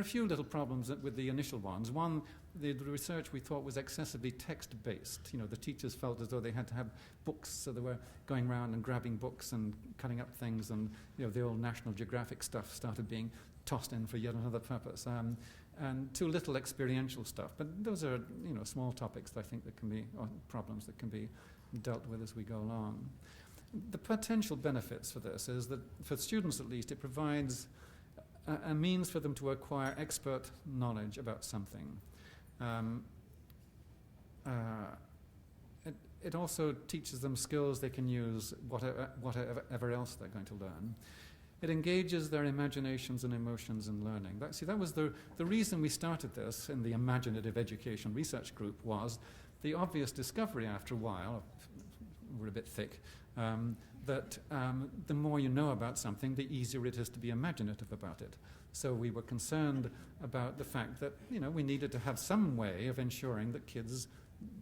are a few little problems with the initial ones. One, the research we thought was excessively text-based. The teachers felt as though they had to have books, so they were going around and grabbing books and cutting up things, and the old National Geographic stuff started being tossed in for yet another purpose. And too little experiential stuff. But those are, small topics that I think that can be, or problems that can be dealt with as we go along. The potential benefits for this is that, for students at least, it provides a means for them to acquire expert knowledge about something. It also teaches them skills they can use whatever else they're going to learn. It engages their imaginations and emotions in learning. That was the reason we started this in the Imaginative Education Research Group, was the obvious discovery after a while, we're a bit thick, that the more you know about something, the easier it is to be imaginative about it. So we were concerned about the fact that we needed to have some way of ensuring that kids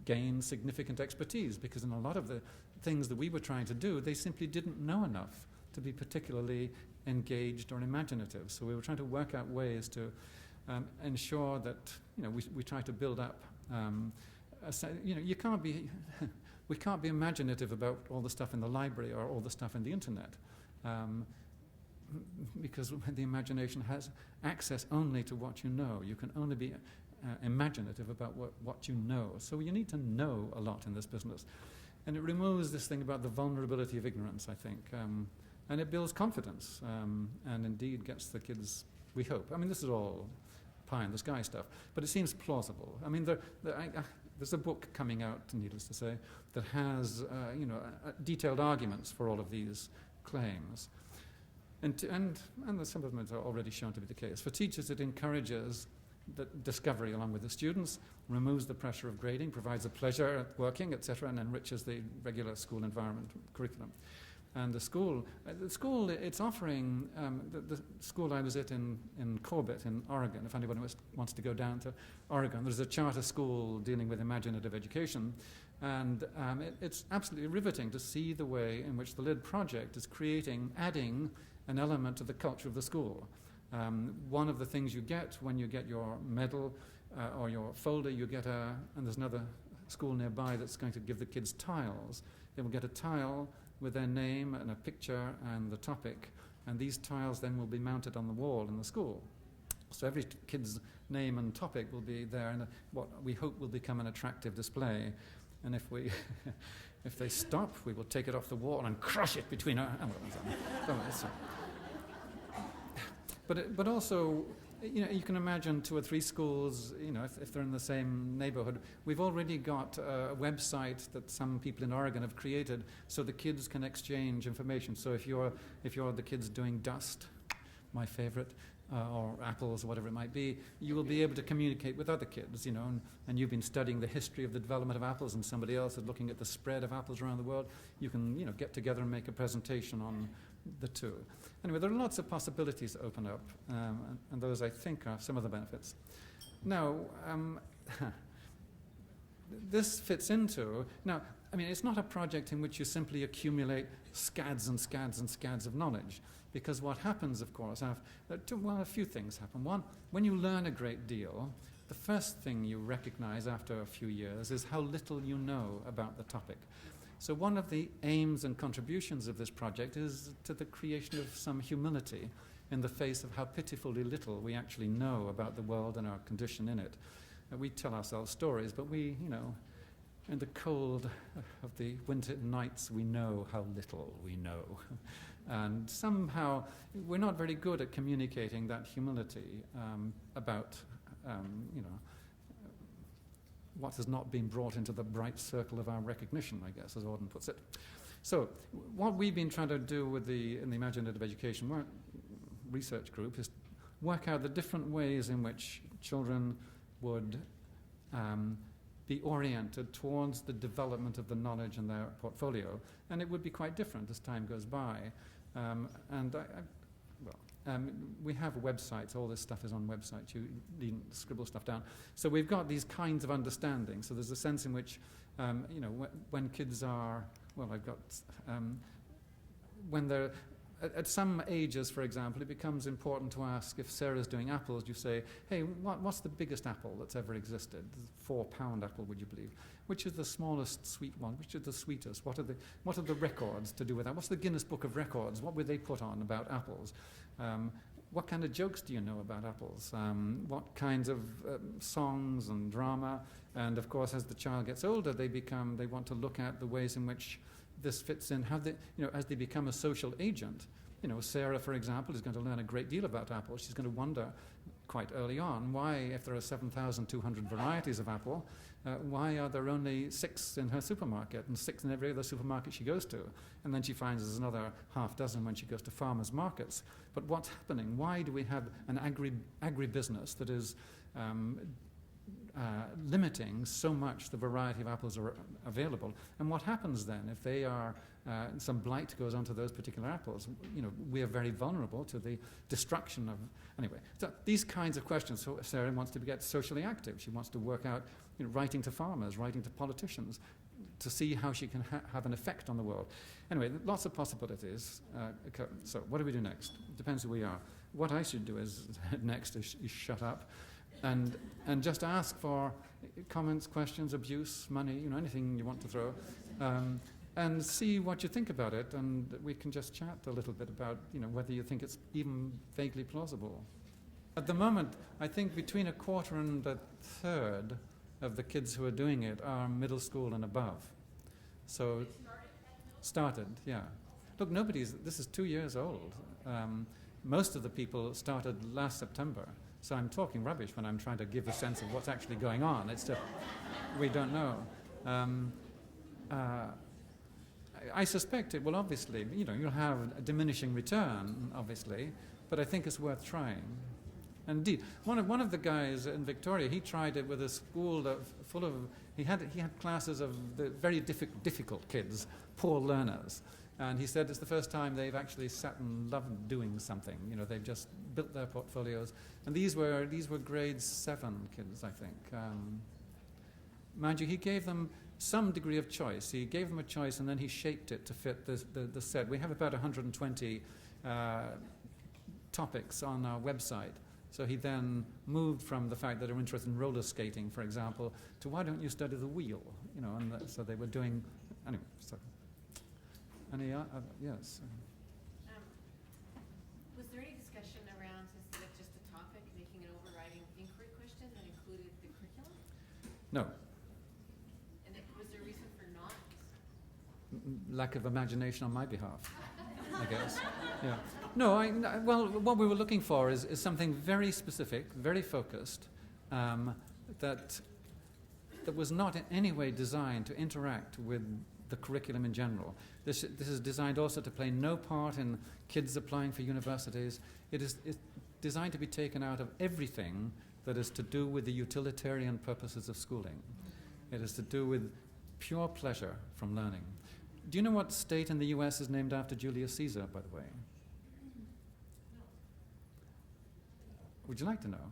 gain significant expertise, because in a lot of the things that we were trying to do, they simply didn't know enough to be particularly engaged or imaginative. So we were trying to work out ways to ensure that we try to build up. You can't be we can't be imaginative about all the stuff in the library or all the stuff in the internet, because the imagination has access only to what you know. You can only be imaginative about what you know. So you need to know a lot in this business, and it removes this thing about the vulnerability of ignorance, I think. And it builds confidence, and indeed gets the kids, we hope. This is all pie-in-the-sky stuff, but it seems plausible. There's a book coming out, needless to say, that has detailed arguments for all of these claims. And some of them are already shown to be the case. For teachers, it encourages the discovery along with the students, removes the pressure of grading, provides a pleasure at working, etc., and enriches the regular school environment curriculum. And the school, it's offering, the school I was at in Corbett in Oregon, if anyone wants to go down to Oregon, there's a charter school dealing with imaginative education, and it's absolutely riveting to see the way in which the LID project is adding an element to the culture of the school. One of the things you get when you get your medal or your folder, you get and there's another school nearby that's going to give the kids tiles. They will get a tile with their name and a picture and the topic, and these tiles then will be mounted on the wall in the school. So every kid's name and topic will be there in what we hope will become an attractive display. And if they stop, we will take it off the wall and crush it between our... But also, you can imagine 2 or 3 schools, if they're in the same neighborhood. We've already got a website that some people in Oregon have created so the kids can exchange information. So if you're the kids doing dust, my favorite, or apples, or whatever it might be, you will be able to communicate with other kids, and you've been studying the history of the development of apples, and somebody else is looking at the spread of apples around the world. You can, get together and make a presentation on the two. Anyway, there are lots of possibilities that open up, and those, I think, are some of the benefits. Now, this fits into... Now, it's not a project in which you simply accumulate scads and scads and scads of knowledge, because what happens, of course, a few things happen. One, when you learn a great deal, the first thing you recognize after a few years is how little you know about the topic. So one of the aims and contributions of this project is to the creation of some humility in the face of how pitifully little we actually know about the world and our condition in it. We tell ourselves stories, but we, in the cold of the winter nights, we know how little we know. And somehow we're not very good at communicating that humility about, what has not been brought into the bright circle of our recognition, I guess, as Auden puts it. So what we've been trying to do in the Imaginative Education Research Group is work out the different ways in which children would be oriented towards the development of the knowledge in their portfolio, and it would be quite different as time goes by. We have websites. All this stuff is on websites. You needn't scribble stuff down. So we've got these kinds of understanding. So there's a sense in which, when kids are... Well, I've got... when they're... at some ages, for example, it becomes important to ask, if Sarah's doing apples, you say, hey, what's the biggest apple that's ever existed? The 4-pound apple, would you believe? Which is the smallest sweet one? Which is the sweetest? What are the records to do with that? What's the Guinness Book of Records? What would they put on about apples? What kind of jokes do you know about apples? What kinds of songs and drama? And of course, as the child gets older, they want to look at the ways in which this fits in, as they become a social agent. Sarah, for example, is going to learn a great deal about apples. She's going to wonder quite early on why, if there are 7,200 varieties of apple, why are there only 6 in her supermarket and 6 in every other supermarket she goes to? And then she finds there's another half dozen when she goes to farmers' markets. But what's happening? Why do we have an agribusiness that is limiting so much the variety of apples are available? And what happens then if they are some blight goes onto those particular apples? We are very vulnerable to the destruction of. Anyway, so these kinds of questions. So Sarah wants to get socially active. She wants to work out, writing to farmers, writing to politicians, to see how she can have an effect on the world. Anyway, lots of possibilities. So what do we do next? Depends who we are. What I should do is next is shut up. And just ask for comments, questions, abuse, money, anything you want to throw, and see what you think about it. And we can just chat a little bit about, whether you think it's even vaguely plausible. At the moment, I think between a quarter and a third of the kids who are doing it are middle school and above. So started, yeah. Look, this is 2 years old. Most of the people started last September. So I'm talking rubbish when I'm trying to give a sense of what's actually going on. It's just, we don't know. I suspect it will obviously, you'll have a diminishing return, obviously, but I think it's worth trying. Indeed, one of the guys in Victoria, he tried it with a school full of, he had classes of the very difficult kids, poor learners. And he said it's the first time they've actually sat and loved doing something. They've just built their portfolios. And these were grade 7 kids, I think. Mind you, he gave them some degree of choice. He gave them a choice and then he shaped it to fit the set. We have about 120 topics on our website. So he then moved from the fact that they're interested in roller skating, for example, to why don't you study the wheel? So they were doing, anyway, so. Any, yes. Was there any discussion around, instead of just a topic, making an overriding inquiry question that included the curriculum? No. And was there a reason for not? Lack of imagination on my behalf, I guess. Yeah. No, well, what we were looking for is something very specific, very focused, that was not in any way designed to interact with the curriculum in general. This is designed also to play no part in kids applying for universities. It's designed to be taken out of everything that is to do with the utilitarian purposes of schooling. It is to do with pure pleasure from learning. Do you know what state in the US is named after Julius Caesar, by the way? Would you like to know?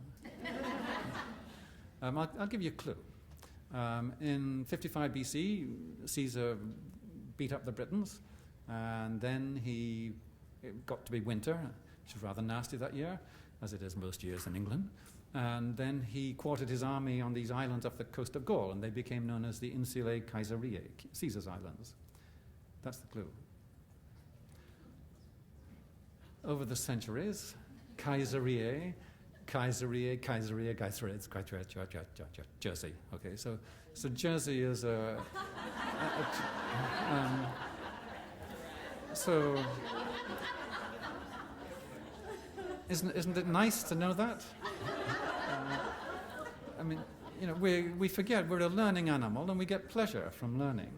I'll give you a clue. In 55 BC, Caesar beat up the Britons, and then it got to be winter, which was rather nasty that year, as it is most years in England. And then he quartered his army on these islands off the coast of Gaul, and they became known as the Insulae Caesariae, Caesar's Islands. That's the clue. Over the centuries, Caesariae, it's quite Jersey. Okay, so Jersey is so isn't it nice to know that? I mean, we forget we're a learning animal and we get pleasure from learning,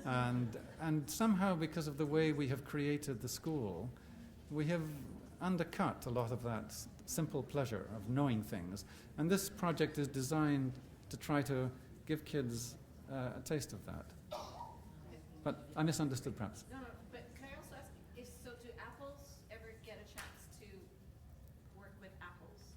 and somehow because of the way we have created the school, we have undercut a lot of that simple pleasure of knowing things. And this project is designed to try to give kids a taste of that. But I misunderstood, perhaps. No, but can I also ask, so do apples ever get a chance to work with apples?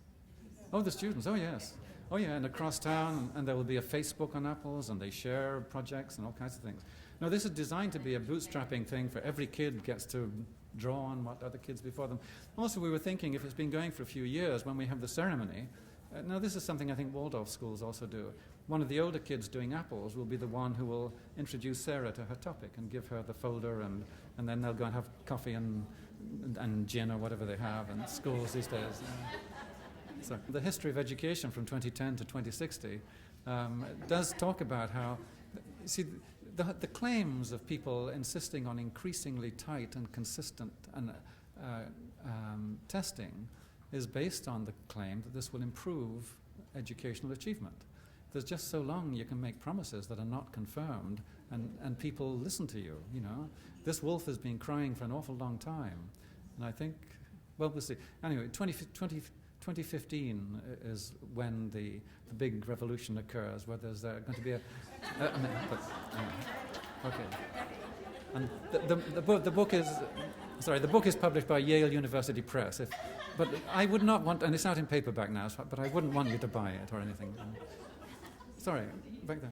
Oh, the students, oh yes. Oh yeah, and across town, and there will be a Facebook on apples, and they share projects and all kinds of things. No, this is designed to be a bootstrapping thing for every kid gets to draw on what other kids before them. Also, we were thinking, if it's been going for a few years, when we have the ceremony, now this is something I think Waldorf schools also do. One of the older kids doing apples will be the one who will introduce Sarah to her topic and give her the folder, and then they'll go and have coffee and gin or whatever they have in schools these days. So the history of education from 2010 to 2060 does talk about how, see, the claims of people insisting on increasingly tight and consistent testing is based on the claim that this will improve educational achievement. There's just so long you can make promises that are not confirmed, and people listen to you, you know. This wolf has been crying for an awful long time, and I think, well, we'll see. Anyway, 2015 is when the big revolution occurs, where there's going to be okay. And the book is, sorry, the book is published by Yale University Press. But I would not want, and it's out in paperback now, but I wouldn't want you to buy it or anything. Sorry, back there.